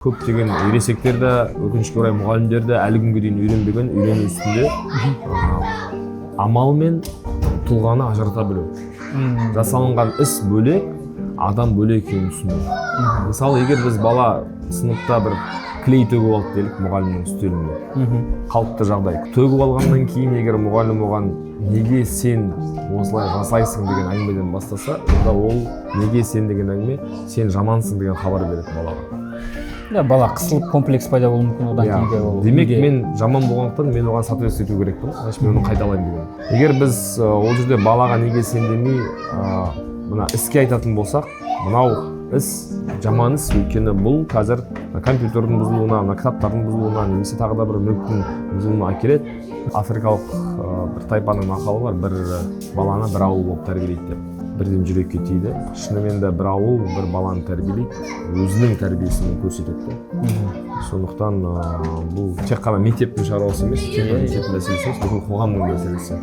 Көптеген ересектер де, өкінішке орай мұғалімдер де әлі күнге дейін үйренбеген, үйрену үстінде амал мен тұлғаны ажырата білу. Жасалынған іс бөлек, адам бөлек екенін түсіну. Мысалы, егер біз бала сыныпта бір клей төгіп алды делік мұғалімнің үстелінде. Қалыпты жағдай. Төгіп алғаннан кейін егер мұғалім оған неге сен осылай жасайсың деген әңгімеден бастаса, онда ол неге сен деген әңгіме, сен жамансың деген хабар береді балаға. Бала қысылып комплекс пайда болуы мүмкін, одан кейін де ол. Демек, мен жаман болғандықтан мен оған соответствие ету керекпін, значит мен оны қайталаймын деген. Егер біз ол жерде балаға неге сен демей, мына іске айтатын болсақ, мынау іс жаман іс, өйткені бұл қазір компьютердің бұзылуына, кітаптардың бұзылуына, немесе тағы да бір мүліктің бұзылуына әкеледі. Африкалық бір тайпаның мақалы бар, бір баланы бір ауыл болып тәрбиелейді деп. Бірден жүрекке тиді. Шынымен де бір ауыл бір баланы тәрбиелейді, өзінің тәрбиесін көрсетеді. Сондықтан бұл тек қана мектептің шаруасы емес, тек қана мектептің мәселесі емес, бүкіл қоғамның мәселесі.